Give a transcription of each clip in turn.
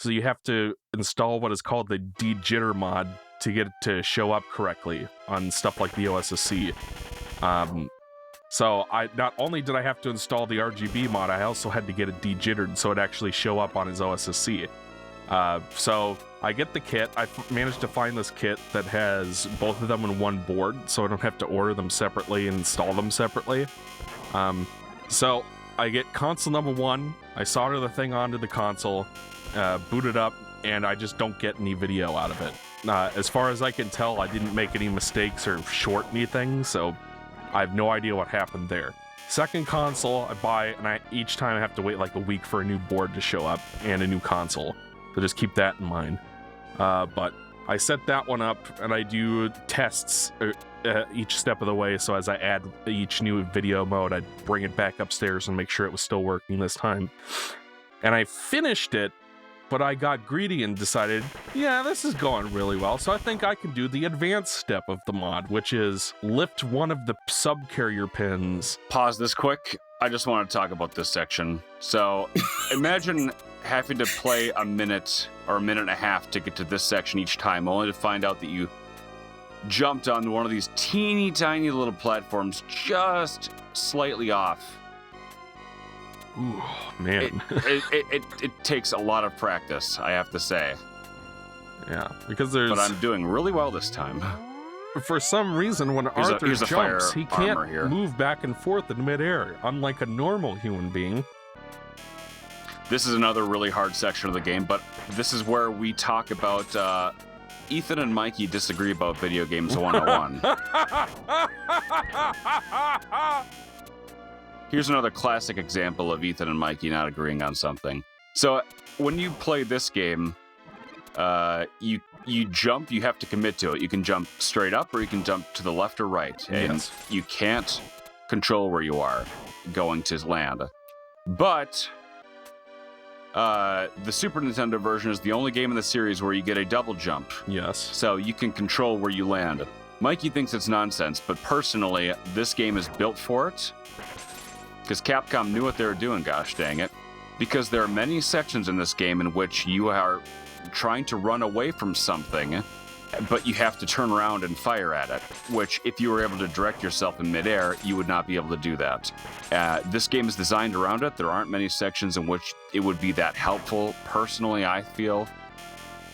So you have to install what is called the de-jitter mod to get it to show up correctly on stuff like the OSSC. So not only did I have to install the RGB mod, I also had to get it de-jittered so it actually show up on his OSSC. So I get the kit. I managed to find this kit that has both of them on one board, so I don't have to order them separately and install them separately. So I get console number 1, I solder the thing onto the console, boot it up, and I just don't get any video out of it. As far as I can tell, I didn't make any mistakes or short anything, so I have no idea what happened there. Second console I buy, and each time I have to wait like a week for a new board to show up and a new console. So just keep that in mind. But I set that one up, and I do tests each step of the way, so as I add each new video mode, I bring it back upstairs and make sure it was still working this time. And I finished it, but I got greedy and decided, yeah, this is going really well, so I think I can do the advanced step of the mod, which is lift one of the sub-carrier pins. Pause this quick. I just want to talk about this section. So imagine having to play a minute or a minute and a half to get to this section each time, only to find out that you jumped on one of these teeny tiny little platforms just slightly off. Ooh, man. It takes a lot of practice, I have to say. Yeah, because there's... But I'm doing really well this time. For some reason, when Arthur jumps, he can't move back and forth in midair, unlike a normal human being. This is another really hard section of the game, but this is where we talk about Ethan and Mikey disagree about video games 101. Here's another classic example of Ethan and Mikey not agreeing on something. So when you play this game, you jump, you have to commit to it. You can jump straight up or you can jump to the left or right. And you can't control where you are going to land. But the Super Nintendo version is the only game in the series where you get a double jump. Yes. So you can control where you land. Mikey thinks it's nonsense, but personally, this game is built for it. Because Capcom knew what they were doing, gosh dang it. Because there are many sections in this game in which you are trying to run away from something, but you have to turn around and fire at it, which if you were able to direct yourself in midair, you would not be able to do that. This game is designed around it. There aren't many sections in which it would be that helpful, personally, I feel.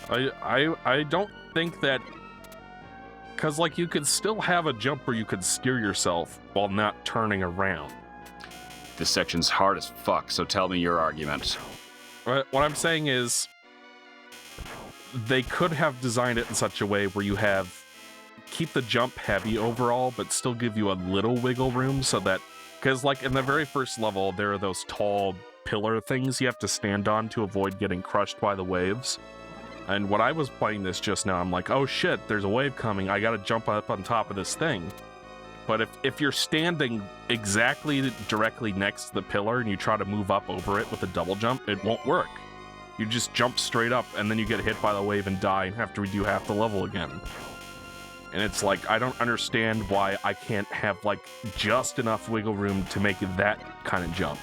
I don't think that... Because, like, you could still have a jump where you could steer yourself while not turning around. This section's hard as fuck, so tell me your argument. What I'm saying is, they could have designed it in such a way where you keep the jump heavy overall, but still give you a little wiggle room so that, because like in the very first level, there are those tall pillar things you have to stand on to avoid getting crushed by the waves. And when I was playing this just now, I'm like, oh shit, there's a wave coming, I gotta jump up on top of this thing. But if you're standing exactly directly next to the pillar and you try to move up over it with a double jump, it won't work. You just jump straight up and then you get hit by the wave and die and have to redo half the level again. And it's like, I don't understand why I can't have like just enough wiggle room to make that kind of jump.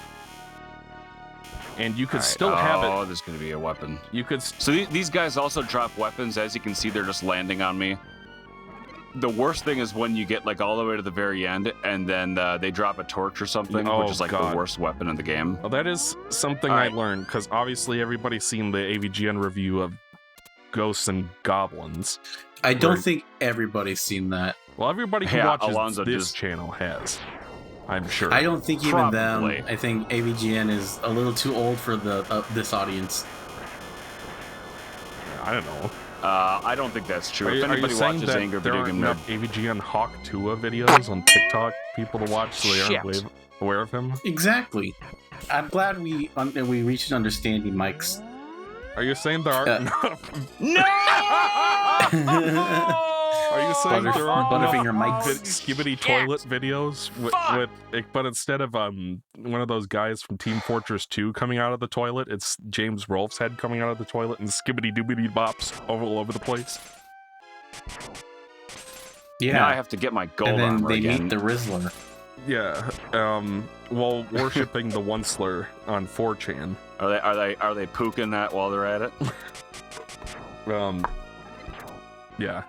And you could still have it. Oh, there's going to be a weapon. You could. So these guys also drop weapons. As you can see, they're just landing on me. The worst thing is when you get like all the way to the very end and then they drop a torch or something, which is like the worst weapon in the game. Well, that is something I learned, because obviously everybody's seen the AVGN review of Ghosts and Goblins. I don't think everybody's seen that. Well, everybody who watches this channel has, I'm sure. I don't think even them. I think AVGN is a little too old for this audience. I don't know. I don't think that's true. If anybody watches Angry Video Game Nerd, AVGN Hawk Tua videos on TikTok, people to watch so they aren't aware of him. Exactly. I'm glad we reached an understanding, Mike's. Are you saying there aren't enough? No! Are you saying there aren't Butterfinger enough Mike's skibbity toilet videos but instead of one of those guys from Team Fortress 2 coming out of the toilet, it's James Rolfe's head coming out of the toilet and skibbity doobity bops all over the place? Yeah. Now I have to get my gold armor again. And then they meet the Rizzler. Yeah. While worshipping the Onceler on 4chan. Are they pooking that while they're at it? Yeah.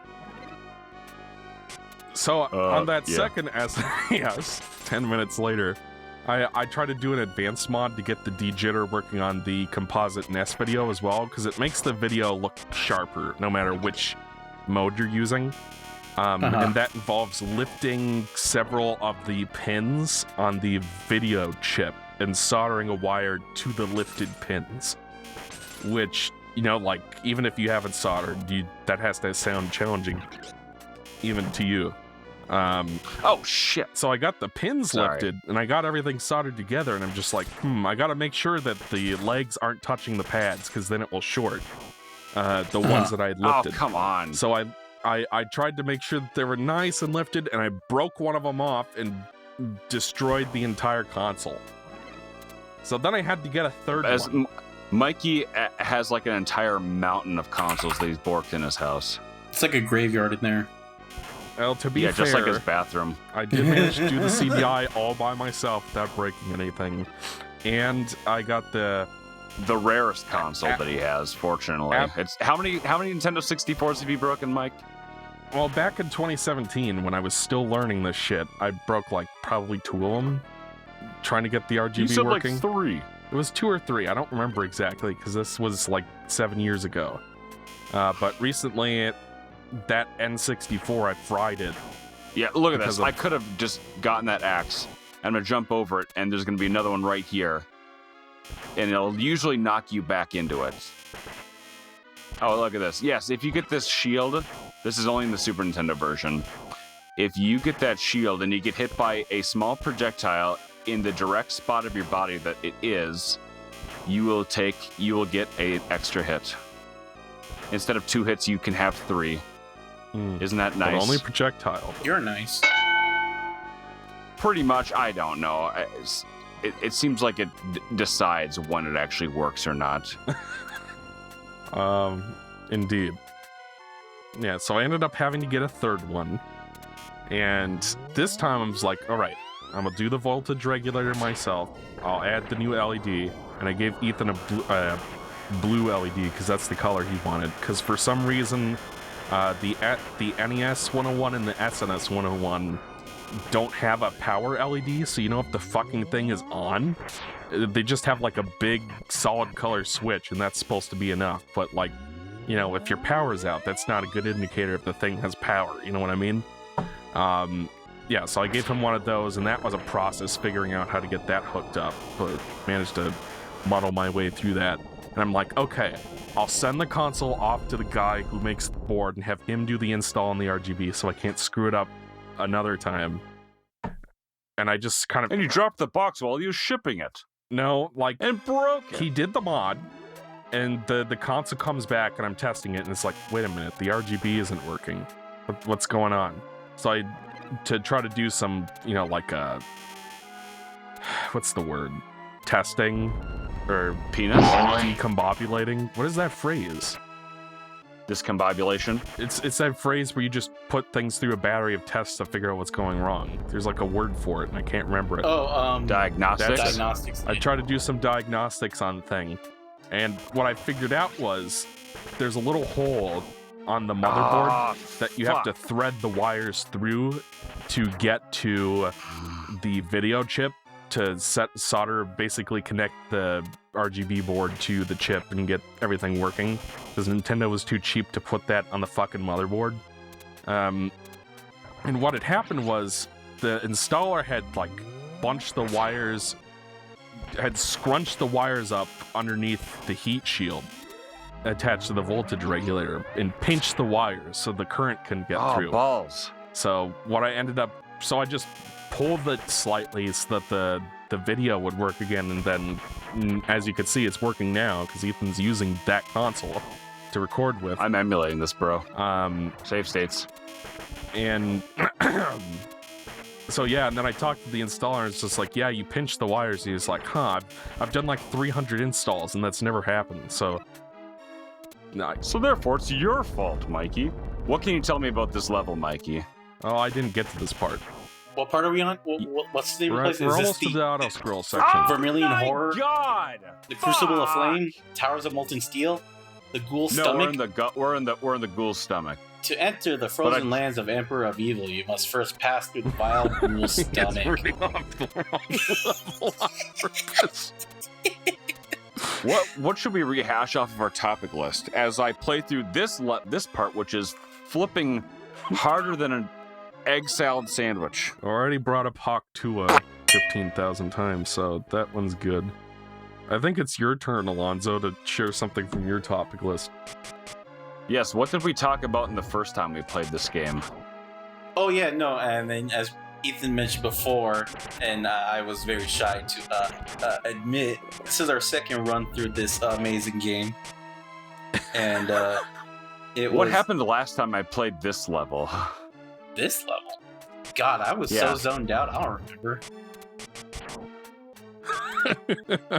So on that second SNES, 10 minutes later, I tried to do an advanced mod to get the de-jitter working on the composite NES video as well, because it makes the video look sharper no matter which mode you're using. And that involves lifting several of the pins on the video chip and soldering a wire to the lifted pins, which, you know, like, even if you haven't soldered, that has to sound challenging even to you. Oh shit. So I got the pins lifted and I got everything soldered together, and I'm just like, I gotta make sure that the legs aren't touching the pads, because then it will short the ones that I had lifted. Oh, come on. So I tried to make sure that they were nice and lifted, and I broke one of them off and destroyed the entire console. So then I had to get a third one. Mikey has like an entire mountain of consoles that he's borked in his house. It's like a graveyard in there. Well, to be fair, just like his bathroom. I did manage to do the CBI all by myself without breaking anything. And I got the rarest console that he has, fortunately. It's how many Nintendo 64s have you broken, Mike? Well, back in 2017, when I was still learning this shit, I broke like probably 2 of them trying to get the RGB you said working. Like 3. It was 2 or 3. I don't remember exactly, because this was like 7 years ago. But recently, that N64, I fried it. Yeah, look at this. I could have just gotten that axe. I'm going to jump over it, and there's going to be another one right here. And it'll usually knock you back into it. Oh, look at this. Yes, if you get this shield, this is only in the Super Nintendo version. If you get that shield and you get hit by a small projectile in the direct spot of your body that it is, you will get an extra hit. Instead of 2 hits, you can have 3. Isn't that nice? But only projectile. You're nice. Pretty much, I don't know. It seems like it decides when it actually works or not. Indeed. Yeah, so I ended up having to get a third one. And this time I was like, all right, I'm gonna do the voltage regulator myself. I'll add the new LED. And I gave Ethan a blue LED because that's the color he wanted. Because for some reason, the NES 101 and the SNES 101 don't have a power LED, so you know if the fucking thing is on. They just have like a big solid color switch, and that's supposed to be enough. But like, you know, if your power's out, that's not a good indicator if the thing has power. You know what I mean? Yeah, so I gave him one of those, and that was a process figuring out how to get that hooked up. But managed to muddle my way through that. And I'm like, okay, I'll send the console off to the guy who makes the board and have him do the install on the RGB so I can't screw it up another time. And I just kind of... And you dropped the box while you were shipping it. No, like... And broke it. He did the mod, and the console comes back, and I'm testing it, and it's like, wait a minute, the RGB isn't working. What's going on? So to try to do some, you know, like what's the word? Testing? Or penis? Decombobulating? What is that phrase? Discombobulation? It's that phrase where you just put things through a battery of tests to figure out what's going wrong. There's like a word for it, and I can't remember it. Diagnostics? Diagnostics. I tried to do some diagnostics on the thing, and what I figured out was there's a little hole on the motherboard that you have to thread the wires through to get to the video chip to solder, basically connect the RGB board to the chip and get everything working, because Nintendo was too cheap to put that on the fucking motherboard. And what had happened was the installer had like bunched the wires, had scrunched the wires up underneath the heat shield attached to the voltage regulator and pinched the wires so the current couldn't get through. Balls. So what I ended up, so I just pulled it slightly so that the video would work again, and then as you can see, it's working now because Ethan's using that console to record with. I'm emulating this, bro. Save states. And so yeah, and then I talked to the installer, and it's just like, yeah, you pinched the wires. He was like, huh, I've done like 300 installs and that's never happened. So nice. So therefore, it's your fault, Mikey. What can you tell me about this level, Mikey? Oh, I didn't get to this part. What part are we on? What's the name of the place? We're Is this almost to the the auto scroll section. Vermilion my Horror? God! The Crucible of Flame? Towers of Molten Steel? The Ghoul No, Stomach? we're in the ghoul's stomach. To enter the frozen lands of Emperor of Evil, you must first pass through the vile Ghoul Stomach. It's reading off the wrong level on purpose. What should we rehash off of our topic list as I play through this part, which is flipping harder than an egg salad sandwich? Already brought up Hawk Tua 15,000 times, so that one's good. I think it's your turn, Alonzo, to share something from your topic list. Yes, what did we talk about in the first time we played this game? Oh yeah, no, and then as Ethan mentioned before, and I was very shy to admit, this is our second run through this amazing game. And What happened the last time I played this level? This level? God, I was so zoned out, I don't remember.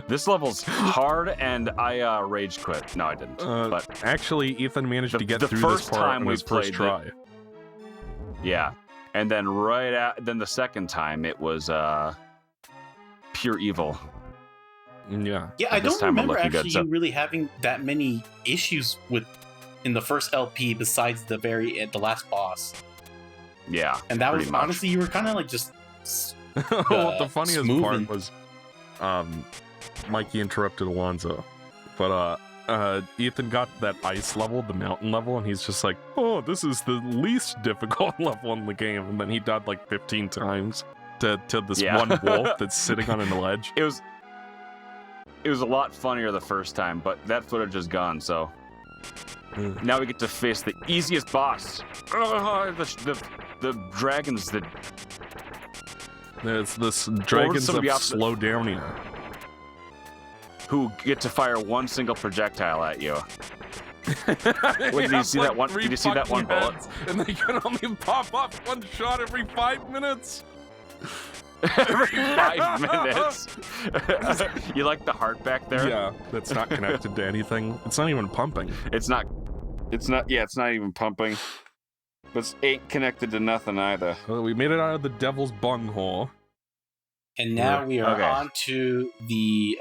This level's hard, and I rage quit. No, I didn't. But actually, Ethan managed to get the through first this part time on we his first try. Yeah, and then then the second time it was pure evil. Yeah. Yeah, I don't remember actually you really having that many issues in the first LP besides the last boss. Yeah, and that was honestly you were kind of like just. Well, the funniest part was, Mikey interrupted Alonzo, but Ethan got that ice level, the mountain level, and he's just like, "Oh, this is the least difficult level in the game," and then he died like 15 times to this one wolf that's sitting on a ledge. It was a lot funnier the first time, but that footage is gone, so now we get to face the easiest boss. The dragons that. There's this dragons of Slowdownia who get to fire one single projectile at you. Wait, did you see that one? Did you see that one bullet? And they can only pop up one shot every 5 minutes. Every 5 minutes. You like the heart back there? Yeah, that's not connected to anything. It's not even pumping. It's not even pumping. But it ain't connected to nothing either. Well, we made it out of the devil's bunghole. And now we are on to the